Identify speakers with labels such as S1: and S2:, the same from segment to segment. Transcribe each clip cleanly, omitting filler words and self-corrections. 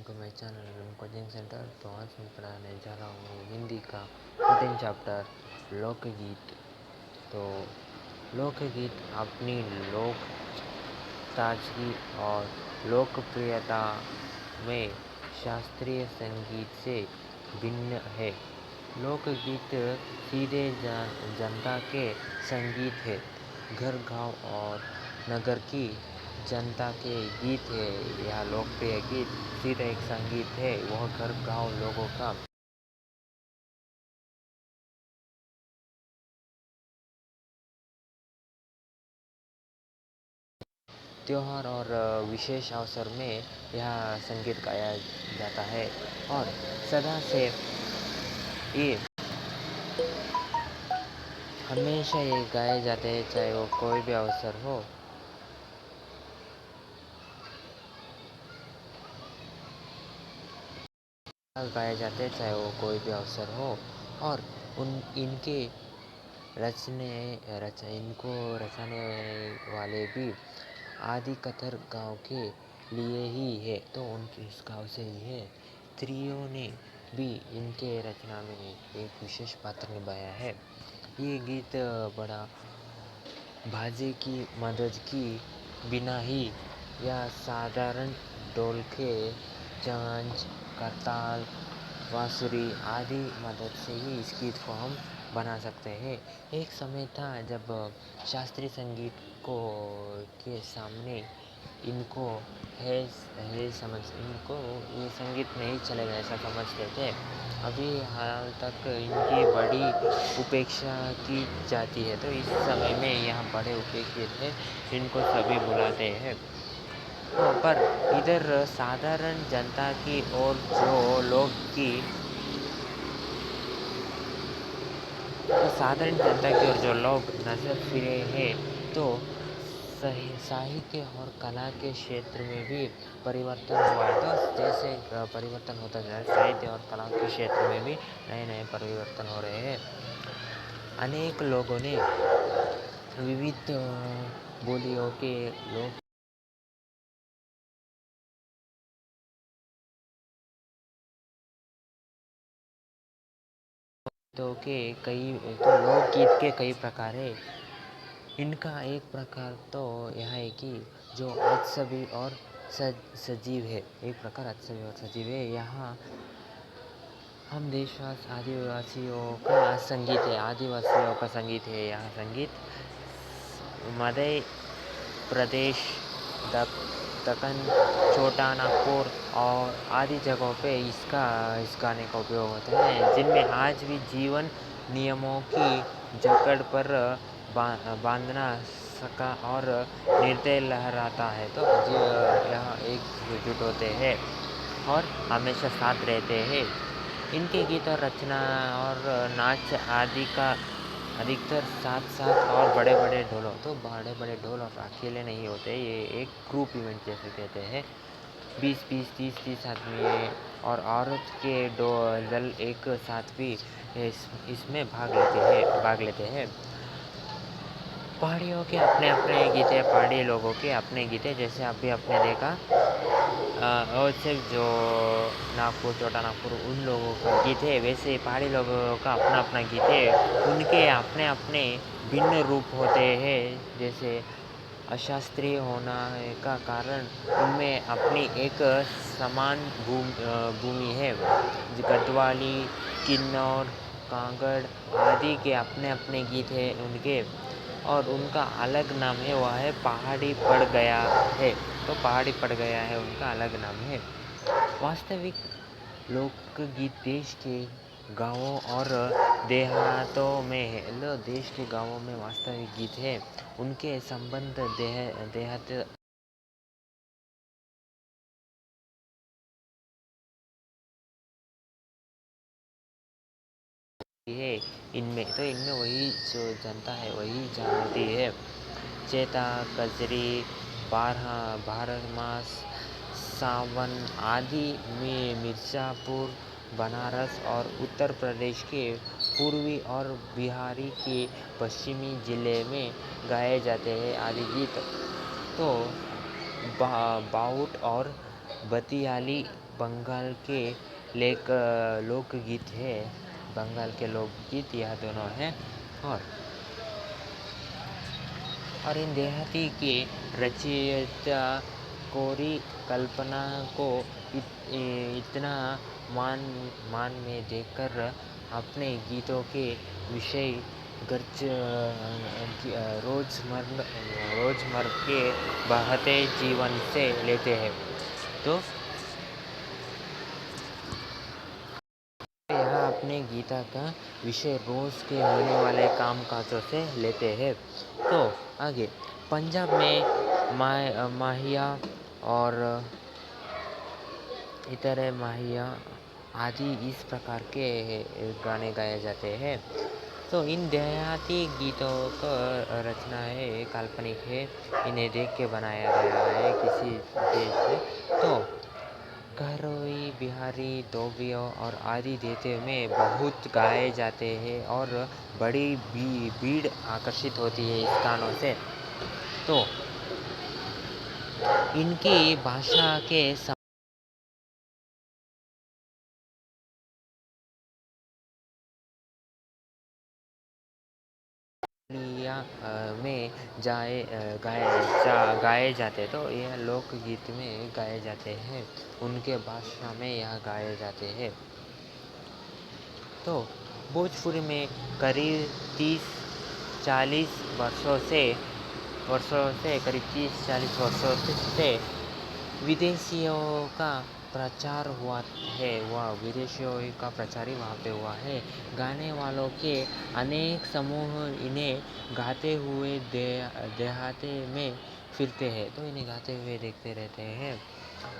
S1: To my channel coaching centre. तो आज मैं पढ़ाने जा रहा हूँ हिंदी का 14 चैप्टर लोकगीत। तो लोकगीत अपनी लोक ताजगी और लोकप्रियता में शास्त्रीय संगीत से भिन्न है। लोकगीत सीधे जनता के संगीत है। घर गांव और नगर की जनता के गीत है। यह लोकप्रिय गीत सीधा एक संगीत है। वह घर गांव लोगों का त्योहार और विशेष अवसर में यह संगीत गाया जाता है और सदा से ये हमेशा ये गाए जाते हैं, चाहे वो कोई भी अवसर हो। गाए जाते हैं चाहे वो कोई भी अवसर हो। और इनके इनको रचाने वाले भी आदि कतर गांव के लिए ही है। तो उनके इस गांव से ही है। स्त्रियों ने भी इनके रचना में एक विशेष पात्र निभाया है। ये गीत बड़ा बाजे की मदद की बिना ही या साधारण ढोलके, झांझ, करताल, बांसुरी आदि मदद से ही इस गीत को हम बना सकते हैं। एक समय था जब शास्त्रीय संगीत को के सामने इनको इनको ये संगीत नहीं चलेगा ऐसा समझते थे। अभी हाल तक इनकी बड़ी उपेक्षा की जाती है। तो इस समय में यह बड़े उपेक्षित है, इनको सभी बुलाते हैं। पर इधर साधारण जनता की और जो लोग की साधारण जनता की और जो लोग नजर फिरे हैं, तो साहित्य और कला के क्षेत्र में भी परिवर्तन हुआ है। तो जैसे परिवर्तन होता जा रहा है, साहित्य और कला के क्षेत्र में भी नए नए परिवर्तन हो रहे हैं। अनेक लोगों ने विविध बोलियों के लोग लोकगीत के कई प्रकार है। इनका एक प्रकार तो यह है कि जो उत्सवी और सजीव है। एक प्रकार उत्सवी और सजीव है। यहाँ हम देशवासी आदिवासियों का संगीत है। आदिवासियों का संगीत है। यह संगीत मध्य प्रदेश, दक्कन, छोटा नागपुर और आदि जगहों पे इस गाने का उपयोग होता है, जिनमें आज भी जीवन नियमों की जकड़ पर बांधना सका और नृत्य लहराता है। तो यह एकजुट होते हैं और हमेशा साथ रहते हैं। इनके गीत और रचना और नाच आदि का अधिकतर साथ साथ और बड़े बड़े ढोल और अकेले नहीं होते। ये एक ग्रुप इवेंट जैसे कहते हैं। 20-20, 30-30 आदमी और औरत के दल एक साथ भी इसमें भाग लेते हैं। पहाड़ियों के अपने अपने गीत है। पहाड़ी लोगों के अपने गीत है। जैसे अभी आपने देखा और सिर्फ जो नागपुर, छोटा नागपुर उन लोगों का गीत है, वैसे पहाड़ी लोगों का अपना अपना गीत है। उनके अपने अपने भिन्न रूप होते हैं। जैसे अशास्त्रीय होना का कारण उनमें अपनी एक समान भूमि है। गढ़वाली, किन्नौर, कांगड़ आदि के अपने अपने गीत हैं उनके, और उनका अलग नाम है, वह है पहाड़ी पड़ गया है। तो पहाड़ी पड़ गया है उनका अलग नाम है। वास्तविक लोकगीत देश के गांवों और देहातों में है। देश के गांवों में वास्तविक गीत है। उनके संबंध देहात है। इनमें वही जो जनता है वही जानती है। चैता, कजरी, बारहमास, सावन आदि में मिर्ज़ापुर, बनारस और उत्तर प्रदेश के पूर्वी और बिहारी के पश्चिमी जिले में गाए जाते हैं आदि गीत। तो बाउट और बतियाली बंगाल के लोकगीत है। बंगाल के लोकगीत यह दोनों हैं। और इन देहाती के रचयिता कोरी कल्पना को इतना मान मान में देकर अपने गीतों के विषय गर्ज रोजमर्रा के बहते जीवन से लेते हैं। तो यह अपने गीता का विषय रोज के होने वाले काम काजों से लेते हैं। तो आगे पंजाब में माहिया और इतर माहिया आदि इस प्रकार के गाने गाए जाते हैं। तो इन देहाती गीतों का रचना है काल्पनिक है, इन्हें देख के बनाया गया है किसी देश में। तो कहरोई, बिहारी, दोबियो और आदि देते में बहुत गाए जाते हैं और बड़ी भीड़ आकर्षित होती है इस गानों से। तो इनकी भाषा के में गाए जाते, तो यह लोकगीत में गाए जाते हैं, उनके भाषा में यह गाए जाते हैं। तो भोजपुरी में करीब 30-40 वर्षों से करीब 30-40 वर्षों से विदेशियों का प्रचार हुआ है। विदेशियों का प्रचार ही वहाँ पे हुआ है। गाने वालों के अनेक समूह इन्हें गाते हुए देहाते में फिरते हैं, तो इन्हें गाते हुए देखते रहते हैं।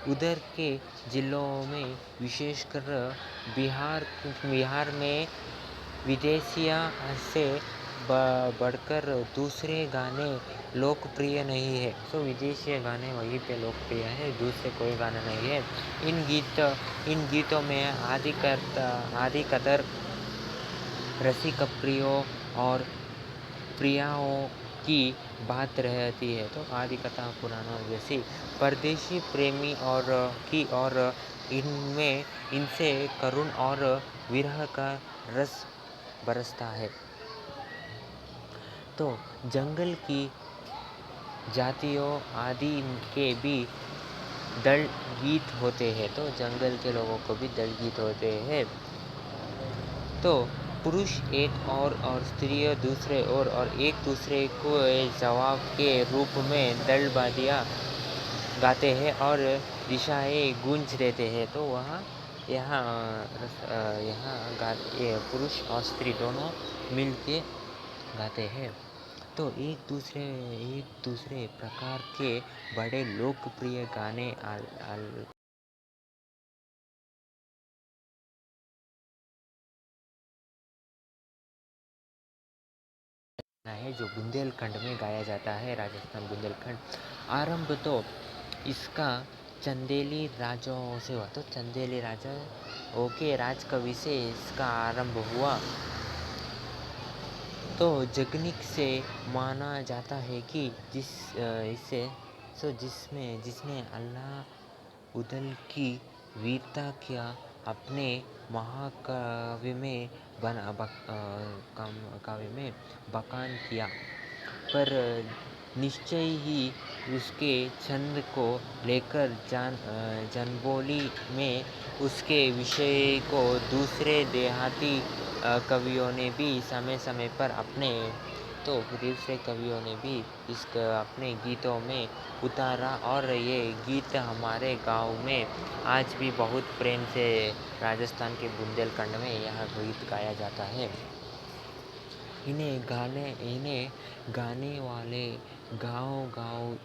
S1: उधर के जिलों में विशेषकर बिहार में विदेशिया से बढ़कर दूसरे गाने लोकप्रिय नहीं है। तो विदेशी गाने वहीं पे लोकप्रिय है, दूसरे कोई गाना नहीं है। इन गीतों में आदिकतर रसिक प्रियों और प्रियाओं की बात रहती है। तो आदि कथा पुराणों जैसी परदेशी प्रेमी और इनसे करुण और विरह का रस बरसता है। तो जंगल की जातियों आदि के भी दल गीत होते हैं। तो जंगल के लोगों को भी दल गीत होते हैं। तो पुरुष एक और स्त्री दूसरे और एक दूसरे को जवाब के रूप में दल बादियाँ गाते हैं और दिशाएं गूंज देते हैं। तो यहाँ पुरुष और स्त्री दोनों मिल के गाते हैं। तो एक दूसरे प्रकार के बड़े लोकप्रिय गाने है जो बुंदेलखंड में गाया जाता है, राजस्थान बुंदेलखंड। आरंभ तो इसका चंदेली राजाओं से हुआ। तो चंदेली राजाओं के राजकवि से इसका आरंभ हुआ। तो जगनिक से माना जाता है कि जिसने अल्लाह उदल की वीरता क्या अपने महाकाव्य में बखान किया, पर निश्चय ही उसके छंद को लेकर जनबोली में उसके विषय को दूसरे देहाती कवियों ने भी समय पर अपने गीतों में उतारा। और ये गीत हमारे गांव में आज भी बहुत प्रेम से राजस्थान के बुंदेलखंड में यह गीत गाया जाता है। इन्हें गाने वाले गांव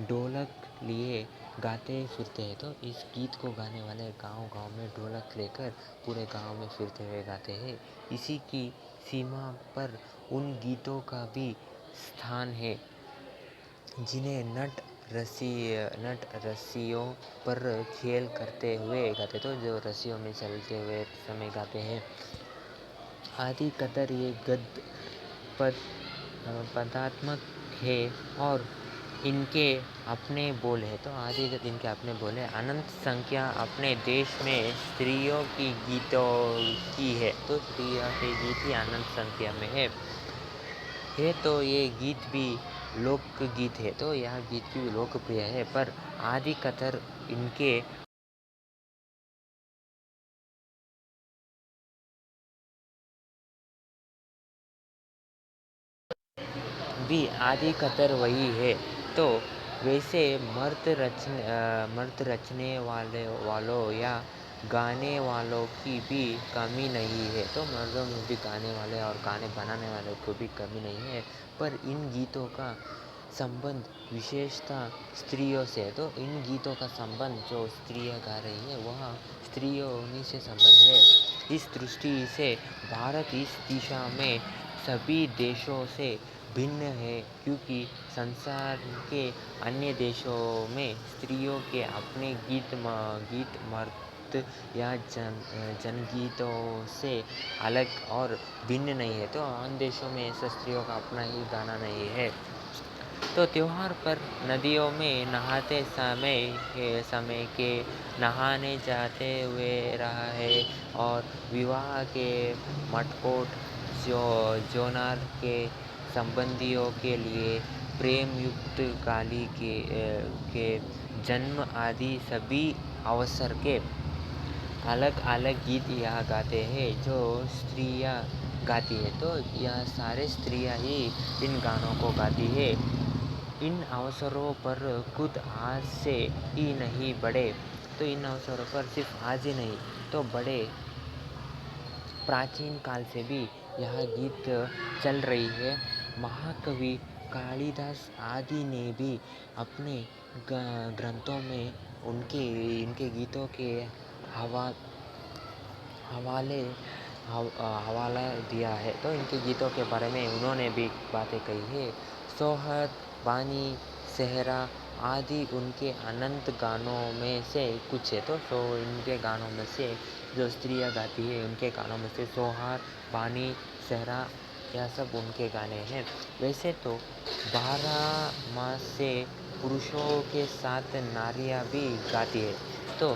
S1: ढोलक लिए गाते फिरते हैं। तो इस गीत को गाने वाले गांव में ढोलक लेकर पूरे गांव में फिरते हुए गाते हैं। इसी की सीमा पर उन गीतों का भी स्थान है जिन्हें नट रस्सियों पर खेल करते हुए गाते, तो जो रस्सियों में चलते हुए समय गाते हैं। आदि कतर ये गद्य पदात्मक है और इनके अपने बोल है। तो आदिगत इनके अपने बोल है। अनंत संख्या अपने देश में स्त्रियों की गीतों की है। तो स्त्रियों के गीत ही अनंत संख्या में है तो ये गीत भी लोकगीत है। तो यह गीत भी लोकप्रिय है, पर अधिकतर इनके भी अधिकतर वही है। तो वैसे मर्द रचने वालों या गाने वालों की भी कमी नहीं है। तो मर्दों में भी गाने वाले और गाने बनाने वालों को भी कमी नहीं है, पर इन गीतों का संबंध विशेषता स्त्रियों से है। तो इन गीतों का संबंध जो स्त्रियाँ गा रही है वह स्त्रियों उन्हीं से संबंध है। इस दृष्टि से भारत इस दिशा में सभी देशों से भिन्न है, क्योंकि संसार के अन्य देशों में स्त्रियों के अपने गीत मर्द या जनगीतों से अलग और भिन्न नहीं है। तो अन्य देशों में ऐसा स्त्रियों का अपना ही गाना नहीं है। तो त्योहार पर नदियों में नहाते समय के नहाने जाते हुए रहा है, और विवाह के मटकोट जोनार के संबंधियों के लिए प्रेम युक्त गाली के जन्म आदि सभी अवसर के अलग अलग गीत यह गाते हैं जो स्त्रियाँ गाती है। तो यह सारे स्त्रियाँ ही इन गानों को गाती है। इन अवसरों पर खुद आज से ही नहीं बड़े, तो इन अवसरों पर सिर्फ आज ही नहीं तो बड़े प्राचीन काल से भी यह गीत चल रही है। महाकवि कालिदास आदि ने भी अपने ग्रंथों में इनके गीतों के हवा हवाले हवाला दिया है। तो इनके गीतों के बारे में उन्होंने भी बातें कही है। सोहर, बानी, सेहरा आदि उनके अनंत गानों में से कुछ है। तो इनके गानों में से जो स्त्रियाँ गाती है उनके गानों में से सोहर, बानी, सेहरा यह सब उनके गाने हैं। वैसे तो 12 मास से पुरुषों के साथ नारियाँ भी गाती है। तो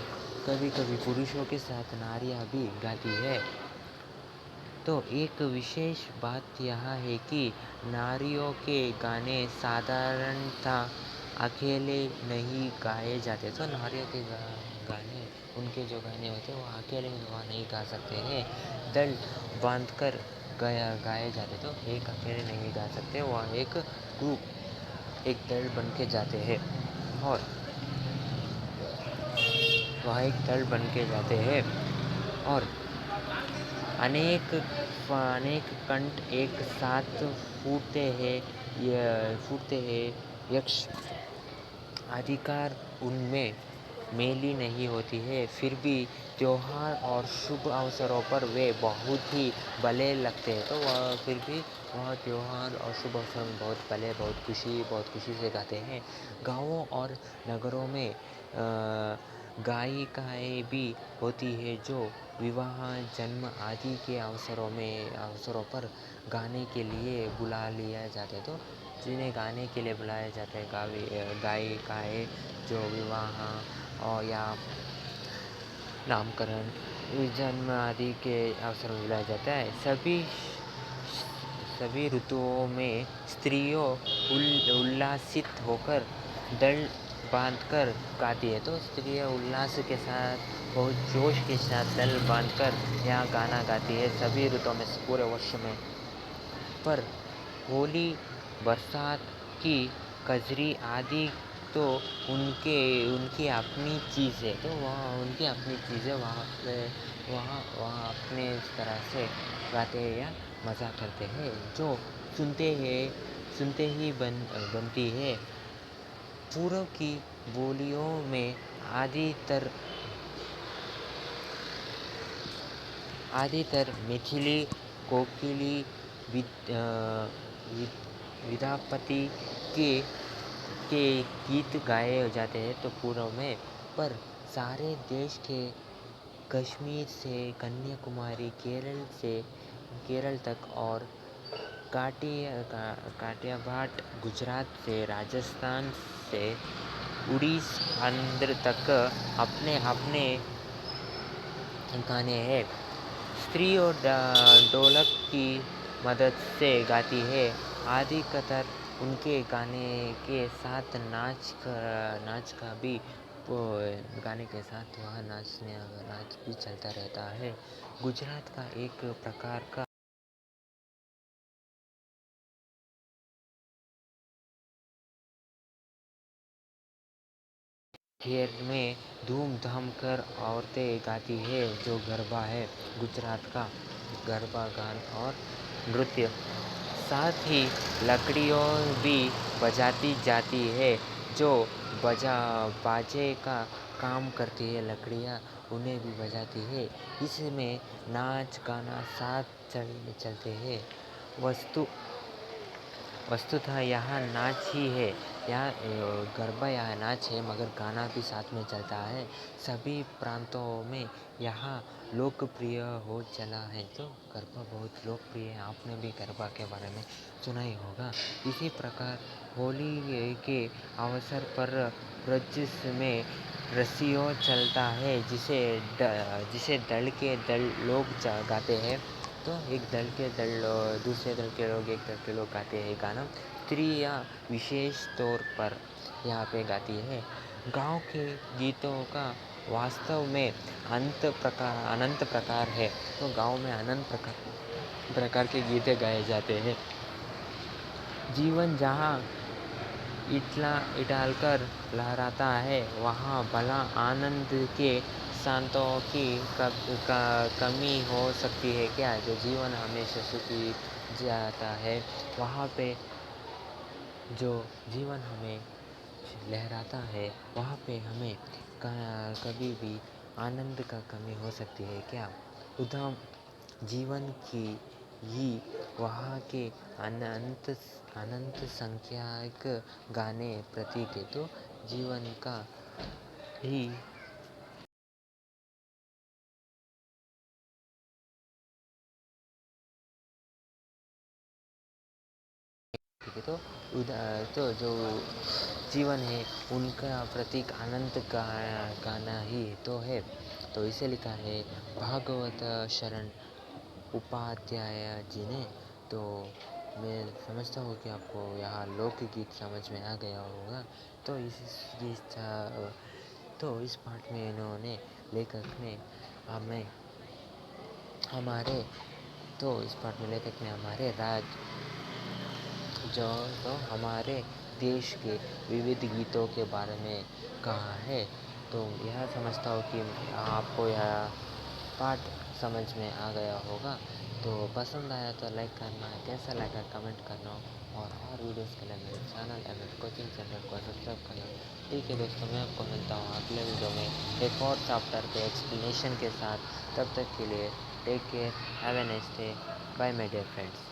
S1: कभी कभी पुरुषों के साथ नारियाँ भी गाती है। तो एक विशेष बात यह है कि नारियों के गाने साधारणतः अकेले नहीं गाए जाते। तो नारियों के गाने उनके जो गाने होते हैं वो अकेले वहाँ नहीं गा सकते हैं, दल बांधकर गाए जाते। तो एक अकेले नहीं गा सकते, वह एक ग्रुप एक दल बन के जाते हैं, और वह एक दल बन के जाते हैं और अनेक कंठ एक साथ फूटते हैं। यक्ष अधिकार उनमें मेली नहीं होती है, फिर भी त्योहार और शुभ अवसरों पर वे बहुत ही भले लगते हैं। तो वह फिर भी वह त्योहार और शुभ अवसर में बहुत भले बहुत खुशी से गाते हैं। गाँवों और नगरों में गायिकाएँ भी होती है जो विवाह, जन्म आदि के अवसरों पर गाने के लिए बुला लिया जाता है। तो जिन्हें गाने के लिए बुलाया जाता है गायिकाएँ जो विवाह और या नामकरण, जन्म आदि के अवसर में बुलाया जाता है। सभी ऋतुओं में स्त्रियों उल्लासित होकर दल बांधकर गाती है। तो स्त्रियाँ उल्लास के साथ बहुत जोश के साथ दल बांधकर यह गाना गाती है सभी ऋतुओं में पूरे वर्ष में। पर होली, बरसात की कजरी आदि तो उनकी अपनी चीज़ है। तो वह उनकी अपनी चीज़ है, वहाँ अपने इस तरह से गाते हैं या मज़ा करते हैं जो सुनते ही बनती है। पूर्व की बोलियों में आदितर मैथिली, कोकिली, विद्यापति के के गीत गाए जाते हैं। तो पूर्व में पर सारे देश के कश्मीर से कन्याकुमारी केरल तक और काठियावाड़ गुजरात से राजस्थान से उड़ीसा आंध्र तक अपने अपने गाने हैं। स्त्री और ढोलक की मदद से गाती है। अधिकतर उनके गाने के साथ नाच का भी गाने के साथ वह नाच भी चलता रहता है। गुजरात का एक प्रकार का खेर में धूम-धाम कर औरतें गाती है जो गरबा है। गुजरात का गरबा गान और नृत्य, साथ ही लकड़ियों भी बजाती जाती है जो बाजे का काम करती है। लकड़ियाँ उन्हें भी बजाती है। इसमें नाच गाना साथ चलते हैं। वस्तुतः यहाँ नाच ही है। यहाँ गरबा यहाँ नाच है मगर गाना भी साथ में चलता है। सभी प्रांतों में यहाँ लोकप्रिय हो चला है। तो गरबा बहुत लोकप्रिय है। आपने भी गरबा के बारे में सुना ही होगा। इसी प्रकार होली के अवसर पर ब्रज में रसियों चलता है जिसे दल के दल लोग गाते हैं। तो एक दल के दल दूसरे दल के लोग एक दल के लोग गाते हैं गाना। स्त्रियाँ विशेष तौर पर यहाँ पे गाती है। गाँव के गीतों का वास्तव में अनंत प्रकार है। तो गाँव में अनंत प्रकार के गीते गाए जाते हैं। जीवन जहाँ इटालकर लहराता है वहाँ भला आनंद के सांतों की कमी हो सकती है क्या? जो जीवन हमेशा सुखी जाता है वहाँ पे जो जीवन हमें लहराता है वहाँ पे हमें कभी भी आनंद का कमी हो सकती है क्या? उधम जीवन की ही वहाँ के अनंत संख्यक गाने प्रतीक है। तो जीवन का ही ठीक है। तो जो जीवन है उनका प्रतीक अनंत गाना ही तो है। तो इसे लिखा है भागवत शरण उपाध्याय जी ने। तो मैं समझता हूँ कि आपको यहाँ लोकगीत समझ में आ गया होगा। तो इस पाठ में इन्होंने लेखक ने हमें हमारे तो इस पाठ में लेखक ने हमारे हमारे देश के विविध गीतों के बारे में कहा है। तो यह समझता हूँ कि आपको यह पाठ समझ में आ गया होगा। तो पसंद आया तो लाइक करना, कैसा लगा कमेंट करना और वीडियोस के लिए मेरे चैनल एमएस कोचिंग सेंटर को सब्सक्राइब करना। ठीक है दोस्तों, मैं आपको मिलता हूँ अगले वीडियो में एक और चैप्टर के एक्सप्लेनेशन के साथ। तब तक के लिए take care, have a nice day, bye my dear friends.